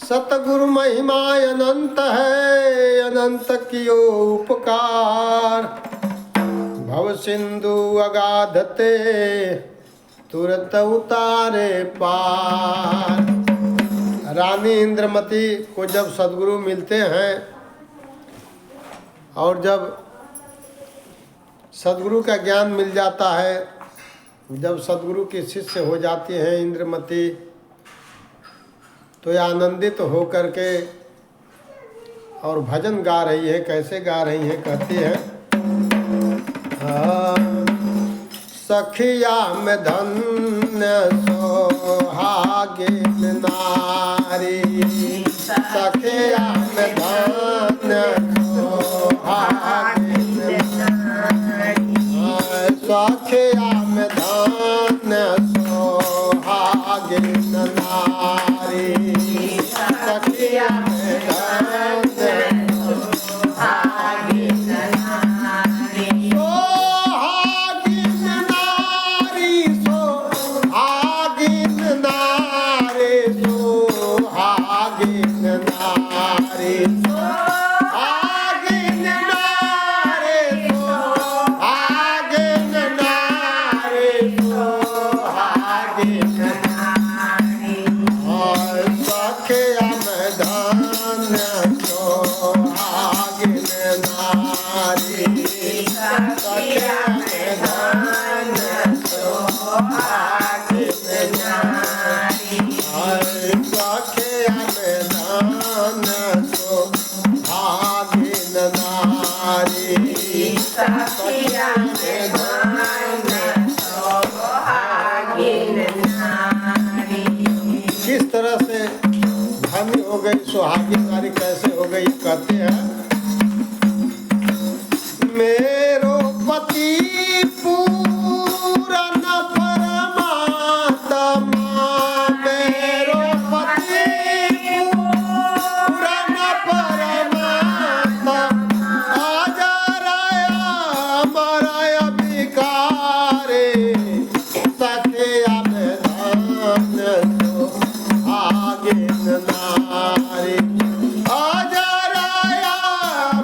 सतगुरु महिमा अनंत है, अनंत कियो उपकार। भव सिंधु अगाधते तुरत उतारे पार। रानी इंद्रमती को जब सदगुरु मिलते हैं और जब सदगुरु का ज्ञान मिल जाता है, जब सदगुरु की शिष्य हो जाती हैं इंद्रमती, तो ये आनंदित हो करके और भजन गा रही है। कैसे गा रही है? कहती है सखिया में धन्य सोहागिन नारी, सखिया में धन्य सोहागिन नारी, सखिया में धन्य सोहागिन नारी, सखिया में धन्य सोहागिन नारी। किस तरह से धन्य हो गई, सुहागिन नारी कैसे हो गई? कहते हैं मेरो पति पूरन परमात्मा, मेरो पति पूरन परमात्मा, आजराया मराया विकारे, सखिया में धन्य सोहागिन नारी, आजराया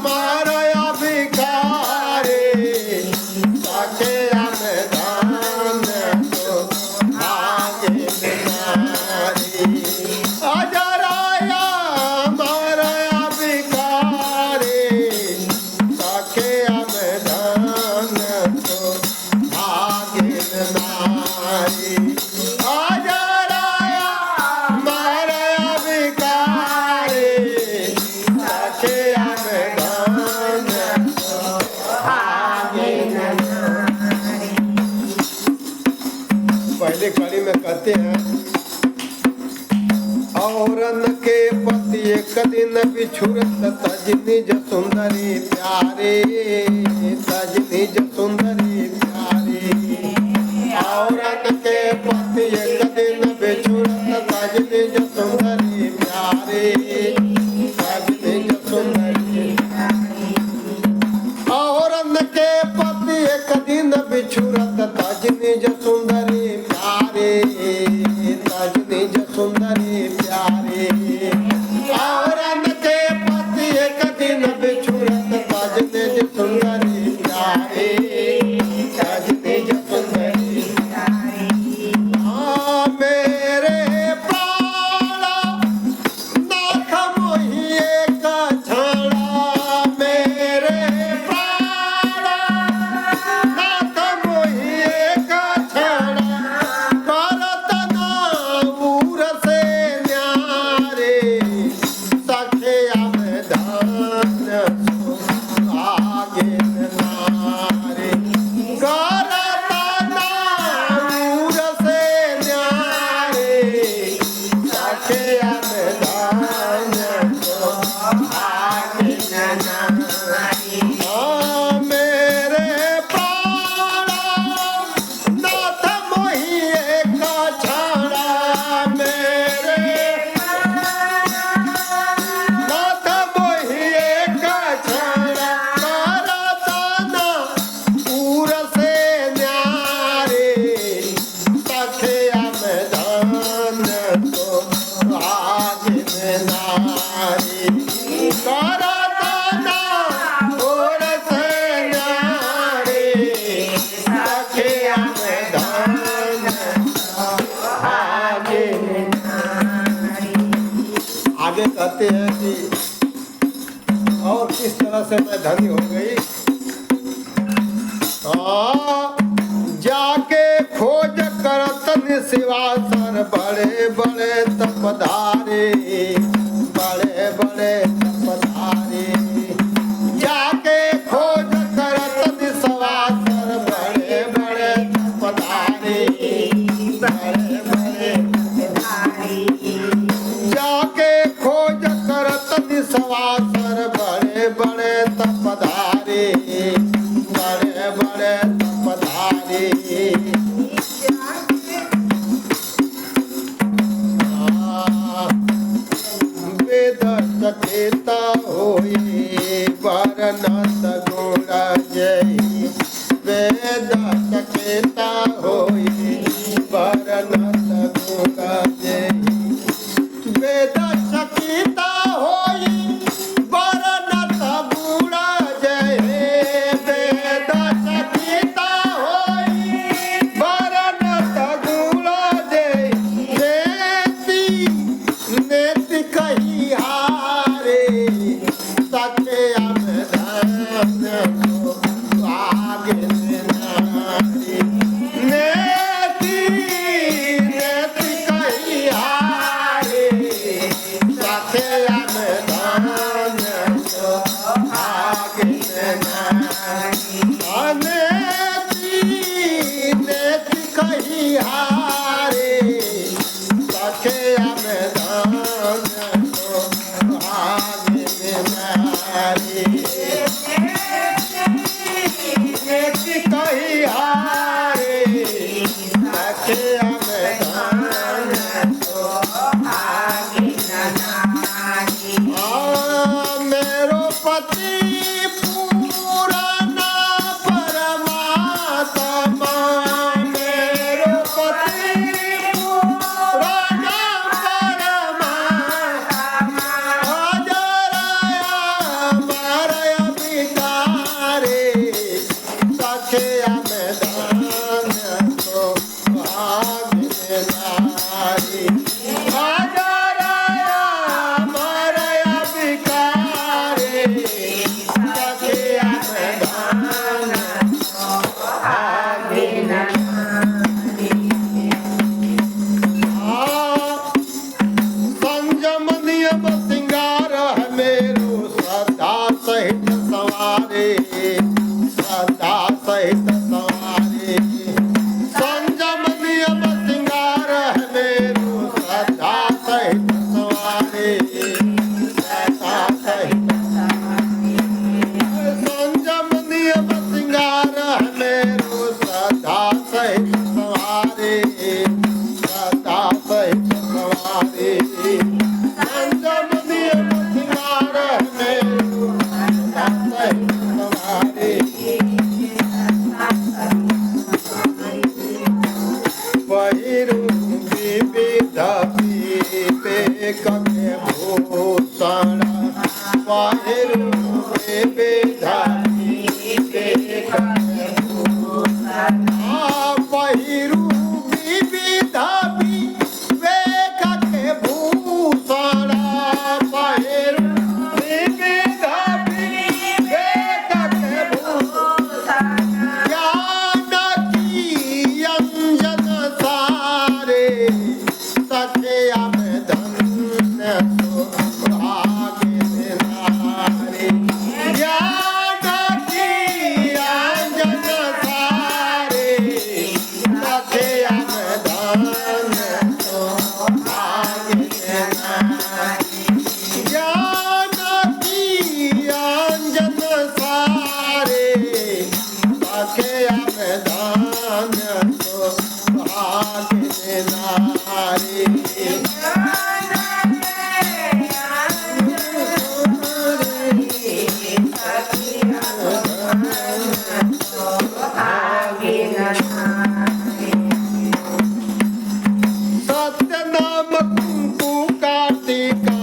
मराया विकारे, सखिया में धन्य सोहागिन नारी, आजराया मराया विकारे, सखिया में धन्य सोहागिन नारी, आजराया मराया विकारे, सखिया में धन्य सोहागिन नारी। पहले कड़ी में कहते हैं औरन के पति एक दिन बिछुरत, तज निज सुंदरी प्यारे, तज निज सुंदरी प्यारे। औरन के पति एक दिन बिछुरत, तज निज सुंदरी प्यारे, तज निज सुंदरी प्यारे। औरन के पति एक दिन बिछुरत, तज निज सुंदरी प्यारे, तज निज सुंदरी प्यारे। औरन के पति एक दिन बिछुरत, तज निज सुंदरी प्यारे, तज निज सुंदरी प्यारे। हाँ मेरे प्राणा नाथ मोहि एक छाड़ा, मेरे प्राणा नाथ मोहि एक छाड़ा, करत नाउर से न्यारे, आगे कहते हैं कि और किस तरह से मैं धनी हो गई। जाके खोज करत निशिवासर बड़े बड़े तपधारी, बड़े बड़े तपधारी। जाके खोज करत निशिवासर बड़े बड़े तपधारी, बड़े बड़े तपधारी। जाके खोज करत निशिवासर बड़े बड़े तपधारी, बड़े बड़े तपधारी। वेद चकेता होई वर्णत गुण जय, वेद चकेता होई वर्णत गुण जय। वेद चकेता होई वर्णत गुण जय, वेद चकेता होई वर्णत गुण जय। नेति नेति कही हारे सके अवधान को आगे नारी। नेति नेति कही हारे सके अवधान को आगे नारी। नेति नेति कही हारे सके अवधान को आगे नारी। नेति कही हारे सके अवधान को आगे नारी। मेरो पति पुराना परमात्मा, मेरो पति पुराना परमात्मा। अजराया मारया बिकारे सखे अवधान को आगे नारी। अजराया मारया बिकारे सखे अवधान को आगे नारी। संयम नियम सिंगार है मेरो श्रद्धा सहित सवारे, श्रद्धा सहित सवारे। संयम नियम सिंगार है मेरो श्रद्धा सहित सवारे, श्रद्धा सहित संयम नियम सिंगार है मेरो श्रद्धा सहित सवारे, श्रद्धा सहित सवारे। संयम नियम सिंगार है मेरो श्रद्धा सहित सवारे। पहिरू विविध विवेक के भूषण, पहिरू विविध विवेक के भूषण। पहिरू विविध विवेक के भूषण, पहिरू विविध विवेक के भूषण। ज्ञान की अंजन सारे सखे अवधान को आगे नारी। ज्ञान की अंजन सारे सखे अवधान को आगे नारी। ज्ञान की अंजन सारे सखे अवधान को आगे नारी। सत्य नाम कुंकु का टीका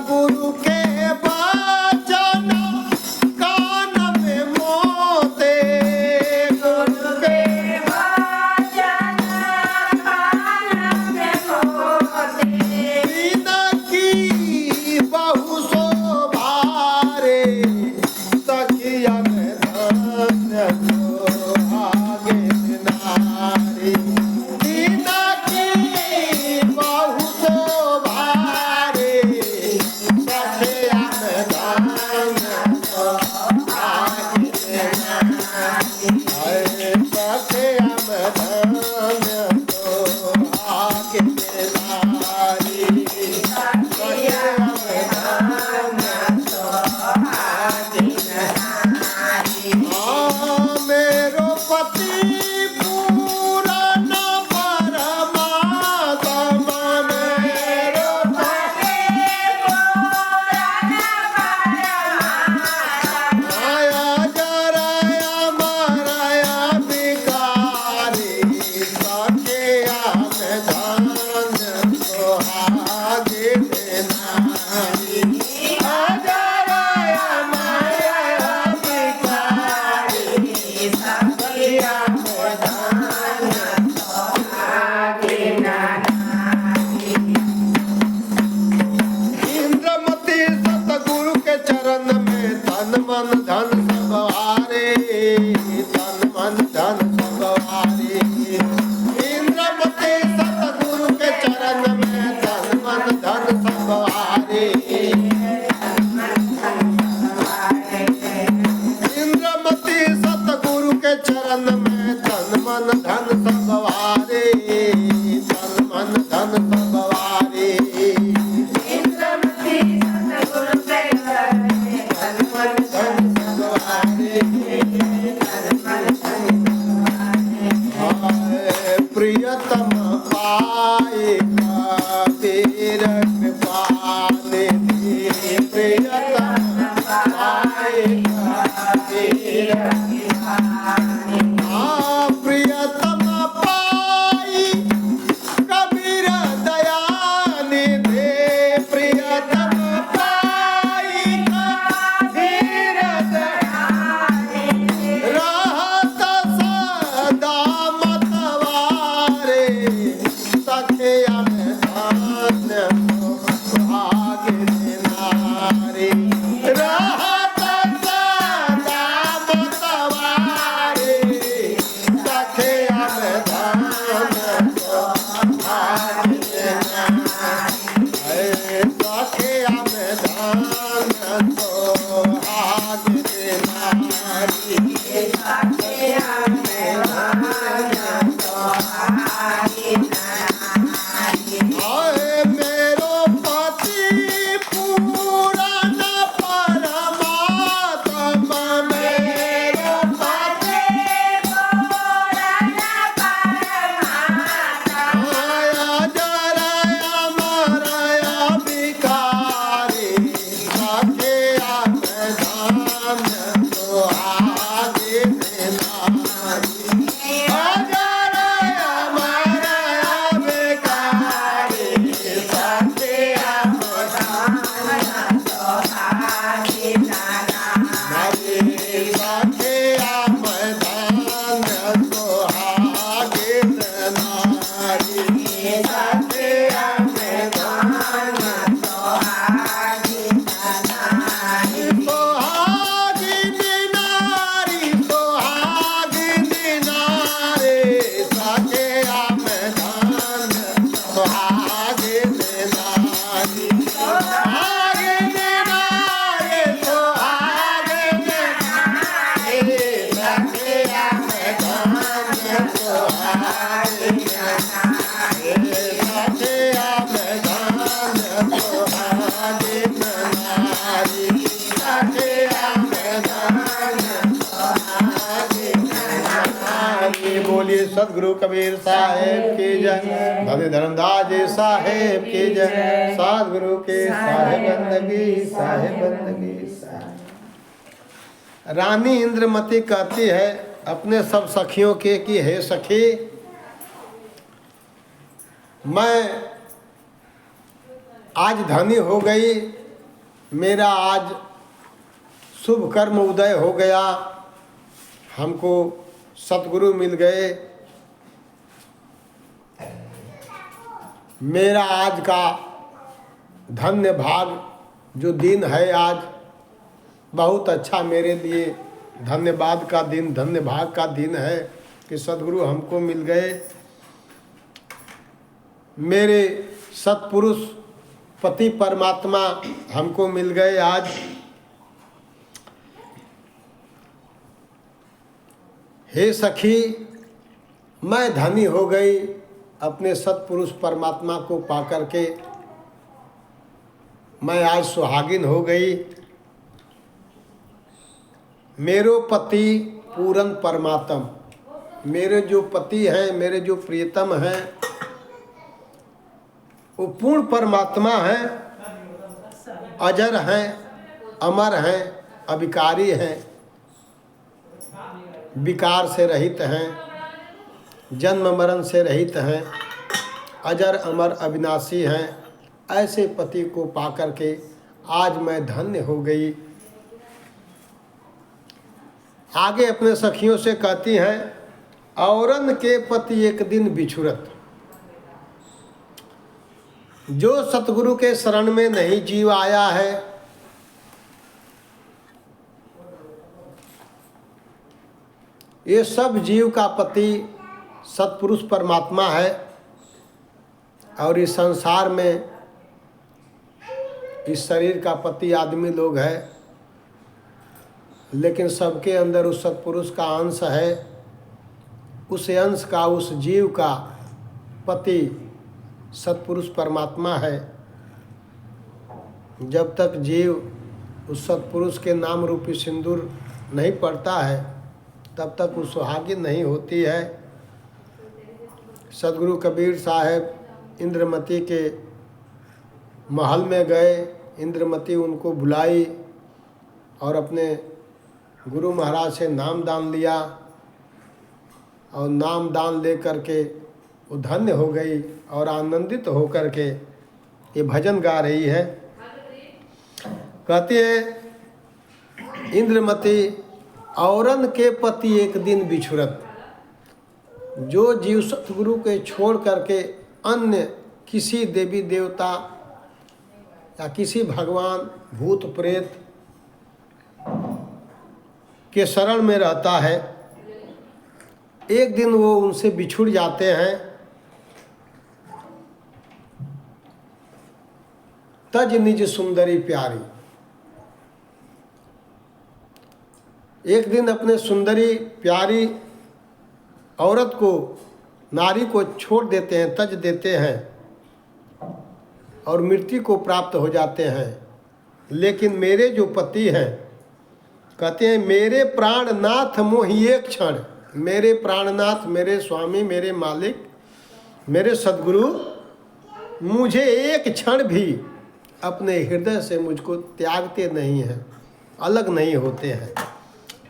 गुरु के वचन कान में मोते, गुरु के वचन कान में मोते, बिन की बहु शोभारे सखिया में धन्य आगे नारी, बिन की बहु शोभारे सखिया में धन्य आगे नारी, सखिया में धन्य आगे नारी, सखिया में मेरो पति पूरन परमात्मा, मेरो पति पूरन परमात्मा, माया जराया मराया भिखारी, सखिया में धन्य सोहागे नारी, जराया मराया भिखारी, सखिया में धन्य सोहागे नारी। इंद्रमती सतगुरु के चरण में तन मन धन सब हारे, तन मन धन सब हारे। इंद्रमती सतगुरु के चरण में तन मन धन सब हारे, इंद्रमती सतगुरु के चरण में तन मन धन सब हारे, तन मन धन सब हारे। इंद्रमती सतगुरु के चरण में तन मन धन सब हारे, तन मन धन सब हारे। प्रियतम पाए कबीर कृपा निधि, प्रियतम पाए कबीर कृपा निधि, प्रियतम पाई कबीर दया निधि, प्रियतम पाई कबीर दया निधि, रहत सदा मतवारे, सखिया में धन्य सोहागे नारी, रहत सदा मतवारे, सखिया में धन्य सोहागे नारी, सखिया में धन्य सोहागे नारी, सखिया में धन्य सोहागे नारी। मेरो पति पूरन परमात्मा, मेरो पति पूरन परमात्मा, माया जराया मराया भिखारी, सखिया में धन्य सोहागे नारी, जराया मराया भिखारी, सखिया में धन्य सोहागे नारी, सखिया में धन्य सोहागे नारी, सखिया में धन्य सोहागे नारी। सोहागिनी नारी, सोहागिनी नारी, सखिया में धन्य सोहागिनी नारी, सोहागिनी नारी, सोहागिनी नारी, सखिया में धन्य सोहागिनी नारी, सखिया में धन्य सोहागिनी नारी, सखिया में धन्य सोहागिनी नारी। बोलिए सदगुरु कबीर साहेब की जय, भव्य धर्मदास जी साहेब की जय, सदगुरु के साहेब बंदगी, साहेब बंदगी, साहेब। रानी इंद्रमती कहती है अपने सब सखियों के कि हे सखी, मैं आज धनी हो गई, मेरा आज शुभ कर्म उदय हो गया, हमको सतगुरु मिल गए, मेरा आज का धन्य भाग जो दिन है आज बहुत अच्छा मेरे लिए धन्यवाद का दिन, धन्य भाग का दिन है कि सद्गुरु हमको मिल गए। मेरे सत्पुरुष पति परमात्मा हमको मिल गए आज। हे सखी, मैं धनी हो गई अपने सत्पुरुष परमात्मा को पाकर के। मैं आज सुहागिन हो गई। मेरो पति पूरन परमात्म, मेरे जो पति हैं, मेरे जो प्रियतम हैं, वो पूर्ण परमात्मा हैं, अजर हैं, अमर हैं, अविकारी हैं, विकार से रहित हैं, जन्म मरण से रहित हैं, अजर अमर अविनाशी हैं। ऐसे पति को पाकर के आज मैं धन्य हो गई। आगे अपने सखियों से कहती हैं, औरन के पति एक दिन बिछुरत। जो सतगुरु के शरण में नहीं जीव आया है, ये सब जीव का पति सत्पुरुष परमात्मा है। और इस संसार में इस शरीर का पति आदमी लोग है, लेकिन सबके अंदर उस सत्पुरुष का अंश है। उस अंश का, उस जीव का पति सत्पुरुष परमात्मा है। जब तक जीव उस सत्पुरुष के नाम रूपी सिंदूर नहीं पड़ता है, तब तक वो सुहागिन नहीं होती है। सद्गुरु कबीर साहब इंद्रमती के महल में गए, इंद्रमती उनको बुलाई और अपने गुरु महाराज से नाम दान लिया, और नाम दान ले करके वो धन्य हो गई और आनंदित हो करके ये भजन गा रही है। कहती है इंद्रमती, औरन के पति एक दिन बिछुरत। जो जीव सतगुरु के छोड़ करके अन्य किसी देवी देवता या किसी भगवान भूत प्रेत के शरण में रहता है, एक दिन वो उनसे बिछुड़ जाते हैं। तज निज सुंदरी प्यारी, एक दिन अपने सुंदरी प्यारी औरत को, नारी को छोड़ देते हैं, तज देते हैं और मृत्यु को प्राप्त हो जाते हैं। लेकिन मेरे जो पति हैं, कहते हैं मेरे प्राणनाथ मोहि एक क्षण, मेरे प्राणनाथ, मेरे स्वामी, मेरे मालिक, मेरे सद्गुरु मुझे एक क्षण भी अपने हृदय से मुझको त्यागते नहीं हैं, अलग नहीं होते हैं।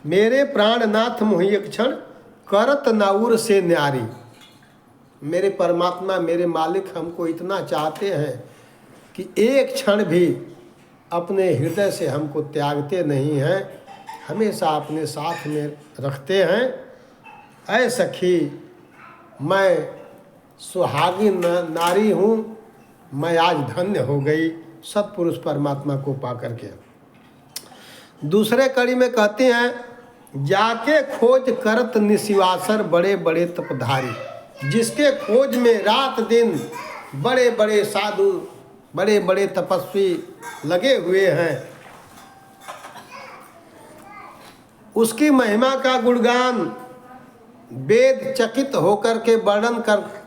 मेरे प्राणनाथ मोहि एक क्षण करत नाउर से न्यारी। मेरे परमात्मा, मेरे मालिक हमको इतना चाहते हैं कि एक क्षण भी अपने हृदय से हमको त्यागते नहीं हैं, हमेशा अपने साथ में रखते हैं। ऐ सखी, मैं सुहागिन नारी हूँ, मैं आज धन्य हो गई सत्पुरुष परमात्मा को पाकर के। दूसरे कड़ी में कहते हैं, जाके खोज करत निशिवासर बड़े बड़े तपधारी। जिसके खोज में रात दिन बड़े बड़े साधु, बड़े बड़े तपस्वी लगे हुए हैं, उसकी महिमा का गुणगान वेद चकित होकर के वर्णन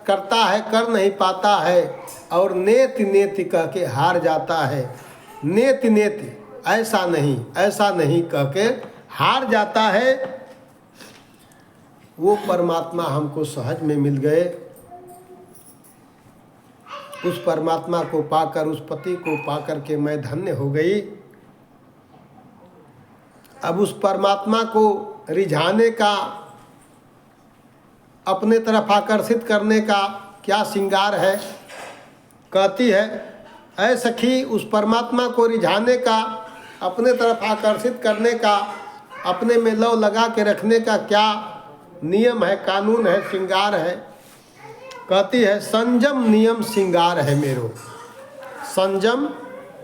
करता है, कर नहीं पाता है, और नेति नेति कह के हार जाता है। नेति नेति, ऐसा नहीं, ऐसा नहीं कह के हार जाता है। वो परमात्मा हमको सहज में मिल गए। उस परमात्मा को पाकर, उस पति को पाकर के मैं धन्य हो गई। अब उस परमात्मा को रिझाने का, अपने तरफ आकर्षित करने का क्या श्रृंगार है। कहती है, ऐ सखी, उस परमात्मा को रिझाने का, अपने तरफ आकर्षित करने का, अपने में लौ लगा के रखने का क्या नियम है, कानून है, श्रृंगार है। कहती है, संयम नियम श्रृंगार है मेरो। संयम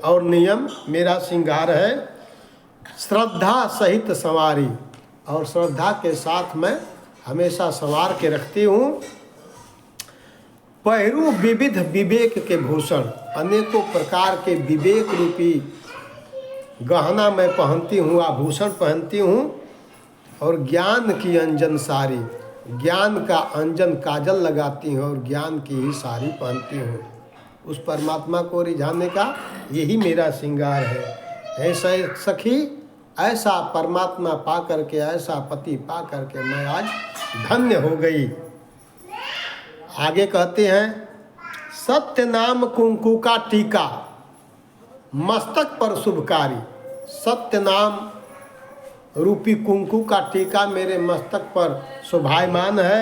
और नियम मेरा श्रृंगार है। श्रद्धा सहित संवारी, और श्रद्धा के साथ मैं हमेशा संवार के रखती हूँ। पहिरू विविध विवेक के भूषण, अनेकों प्रकार के विवेक रूपी गहना मैं पहनती हूँ, आभूषण पहनती हूँ। और ज्ञान की अंजन सारी, ज्ञान का अंजन काजल लगाती हूँ और ज्ञान की ही साड़ी पहनती हूँ। उस परमात्मा को रिझाने का यही मेरा श्रृंगार है। ऐसा सखी, ऐसा परमात्मा पा करके, ऐसा पति पा करके मैं आज धन्य हो गई। आगे कहते हैं, सत्य नाम कुंकु का टीका मस्तक पर शुभकारी। सत्य नाम रूपी कुंकु का टीका मेरे मस्तक पर शोभायमान है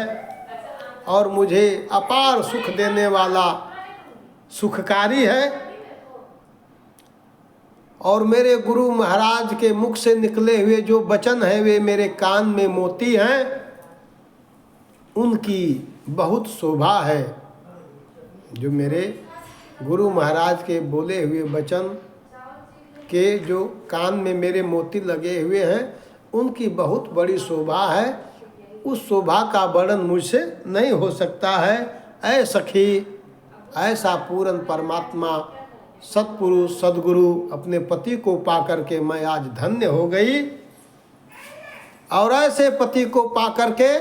और मुझे अपार सुख देने वाला सुखकारी है। और मेरे गुरु महाराज के मुख से निकले हुए जो वचन है वे मेरे कान में मोती हैं, उनकी बहुत शोभा है। जो मेरे गुरु महाराज के बोले हुए वचन के जो कान में मेरे मोती लगे हुए हैं, उनकी बहुत बड़ी शोभा है। उस शोभा का वर्णन मुझसे नहीं हो सकता है। ऐ सखी, ऐसा पूर्ण परमात्मा सत्पुरुष सद्गुरु अपने पति को पा करके मैं आज धन्य हो गई। और ऐसे पति को पा करके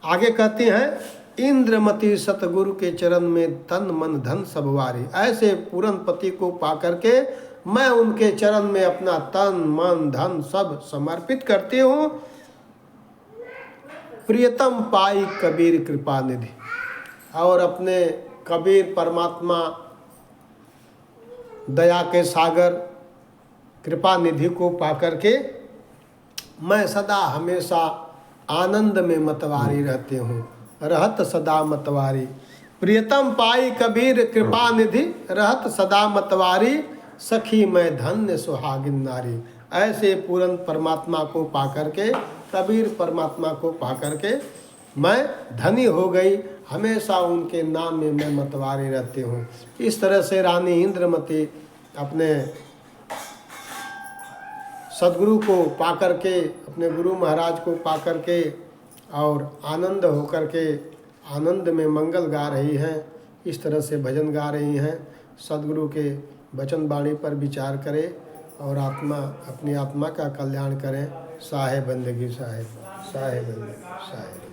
आगे कहती हैं, इंद्रमती सतगुरु के चरण में तन मन धन सब वारी। ऐसे पूर्ण पति को पा करके मैं उनके चरण में अपना तन मन धन सब समर्पित करती हूँ। प्रियतम पाई कबीर कृपा निधि, और अपने कबीर परमात्मा दया के सागर कृपा निधि को पा करके मैं सदा हमेशा आनंद में मतवारी रहती हूँ। रहत सदा मतवारी, प्रियतम पाई कबीर कृपा निधि, रहत सदा मतवारी, सखी मैं धन्य सुहागिन नारी। ऐसे पूर्ण परमात्मा को पा करके, कबीर परमात्मा को पा करके मैं धनी हो गई। हमेशा उनके नाम में मैं मतवारी रहती हूँ। इस तरह से रानी इंद्रमती अपने सद्गुरु को पा करके, अपने गुरु महाराज को पा करके और आनंद होकर के आनंद में मंगल गा रही हैं। इस तरह से भजन गा रही हैं। सद्गुरु के वचन वाणी पर विचार करें और आत्मा, अपनी आत्मा का कल्याण करें। साहे बंदगी साहे, साहे बंदगी साहे।